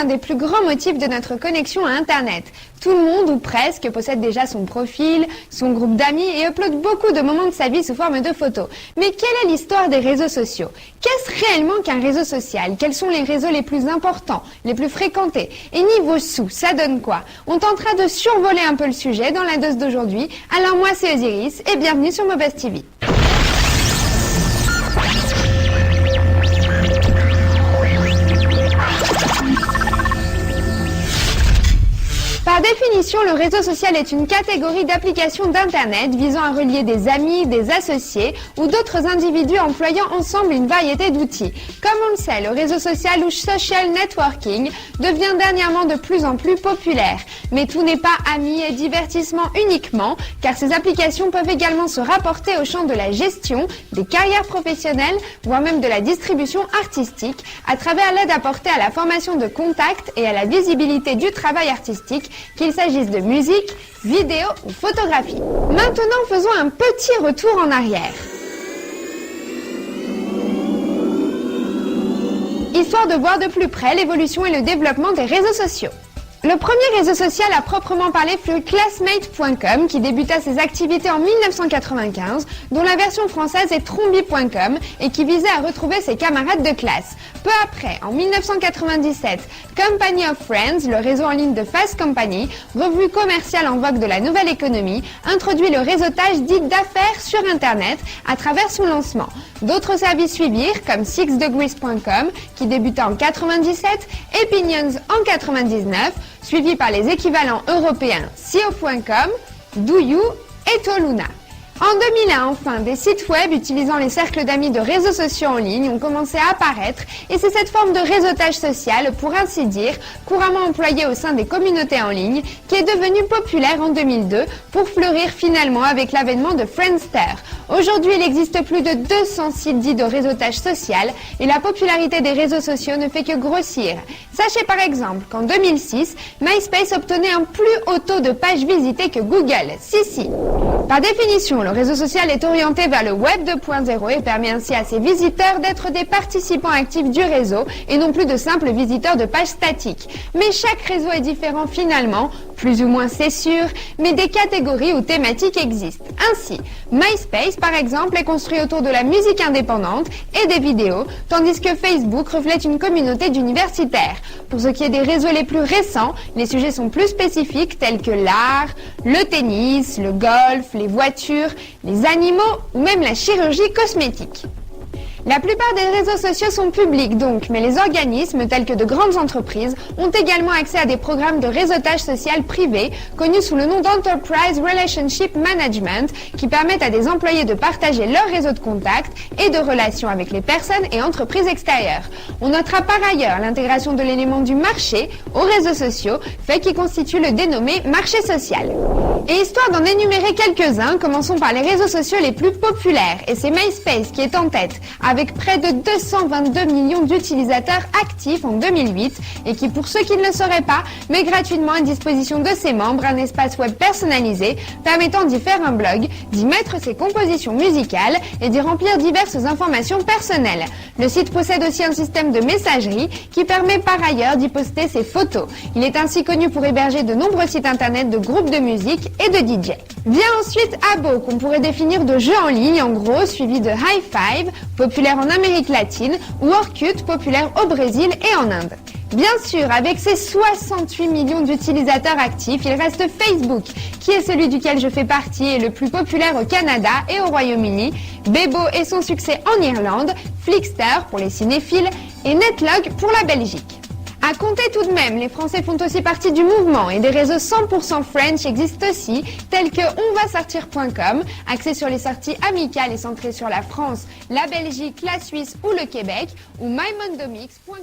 l'un des plus grands motifs de notre connexion à Internet. Tout le monde, ou presque, possède déjà son profil, son groupe d'amis et upload beaucoup de moments de sa vie sous forme de photos. Mais quelle est l'histoire des réseaux sociaux? Qu'est-ce réellement qu'un réseau social? Quels sont les réseaux les plus importants, les plus fréquentés? Et niveau sous, ça donne quoi? On tentera de survoler un peu le sujet dans la dose d'aujourd'hui. Alors moi c'est Osiris et bienvenue sur Mobuzz TV. Par définition, le réseau social est une catégorie d'applications d'Internet visant à relier des amis, des associés ou d'autres individus employant ensemble une variété d'outils. Comme on le sait, le réseau social ou social networking devient dernièrement de plus en plus populaire. Mais tout n'est pas amis et divertissement uniquement, car ces applications peuvent également se rapporter au champ de la gestion, des carrières professionnelles, voire même de la distribution artistique, à travers l'aide apportée à la formation de contacts et à la visibilité du travail artistique, qu'il s'agisse de musique, vidéo ou photographie. Maintenant, faisons un petit retour en arrière. Histoire de voir de plus près l'évolution et le développement des réseaux sociaux. Le premier réseau social à proprement parler fut Classmate.com qui débuta ses activités en 1995, dont la version française est Trombi.com et qui visait à retrouver ses camarades de classe. Peu après, en 1997, Company of Friends, le réseau en ligne de Fast Company, revue commerciale en vogue de la nouvelle économie, introduit le réseautage dit d'affaires sur Internet à travers son lancement. D'autres services suivirent comme SixDegrees.com qui débuta en 97, Opinions en 99, suivi par les équivalents européens SEO.com, DoYou et Toluna. En 2001, enfin, des sites web utilisant les cercles d'amis de réseaux sociaux en ligne ont commencé à apparaître et c'est cette forme de réseautage social, pour ainsi dire, couramment employée au sein des communautés en ligne, qui est devenue populaire en 2002 pour fleurir finalement avec l'avènement de Friendster. Aujourd'hui, il existe plus de 200 sites dits de réseautage social et la popularité des réseaux sociaux ne fait que grossir. Sachez par exemple qu'en 2006, MySpace obtenait un plus haut taux de pages visitées que Google. Si. Par définition, le réseau social est orienté vers le Web 2.0 et permet ainsi à ses visiteurs d'être des participants actifs du réseau et non plus de simples visiteurs de pages statiques. Mais chaque réseau est différent finalement, plus ou moins c'est sûr, mais des catégories ou thématiques existent. Ainsi, MySpace par exemple est construit autour de la musique indépendante et des vidéos, tandis que Facebook reflète une communauté d'universitaires. Pour ce qui est des réseaux les plus récents, les sujets sont plus spécifiques tels que l'art, le tennis, le golf, les voitures, les animaux ou même la chirurgie cosmétique. La plupart des réseaux sociaux sont publics donc, mais les organismes tels que de grandes entreprises ont également accès à des programmes de réseautage social privé connus sous le nom d'Enterprise Relationship Management qui permettent à des employés de partager leur réseau de contacts et de relations avec les personnes et entreprises extérieures. On notera par ailleurs l'intégration de l'élément du marché aux réseaux sociaux, fait qui constitue le dénommé marché social. Et histoire d'en énumérer quelques-uns, commençons par les réseaux sociaux les plus populaires et c'est MySpace qui est en tête, avec près de 222 millions d'utilisateurs actifs en 2008 et qui, pour ceux qui ne le sauraient pas, met gratuitement à disposition de ses membres un espace web personnalisé permettant d'y faire un blog, d'y mettre ses compositions musicales et d'y remplir diverses informations personnelles. Le site possède aussi un système de messagerie qui permet par ailleurs d'y poster ses photos. Il est ainsi connu pour héberger de nombreux sites internet de groupes de musique et de DJ. Vient ensuite Abo, qu'on pourrait définir de jeu en ligne en gros, suivi de High Five, populaire en Amérique latine, ou Orkut, populaire au Brésil et en Inde. Bien sûr, avec ses 68 millions d'utilisateurs actifs, il reste Facebook, qui est celui duquel je fais partie et le plus populaire au Canada et au Royaume-Uni, Bebo et son succès en Irlande, Flixster pour les cinéphiles et Netlog pour la Belgique. À compter tout de même, les Français font aussi partie du mouvement et des réseaux 100% French existent aussi, tels que onvasortir.com, axé sur les sorties amicales et centré sur la France, la Belgique, la Suisse ou le Québec, ou mymondomix.com.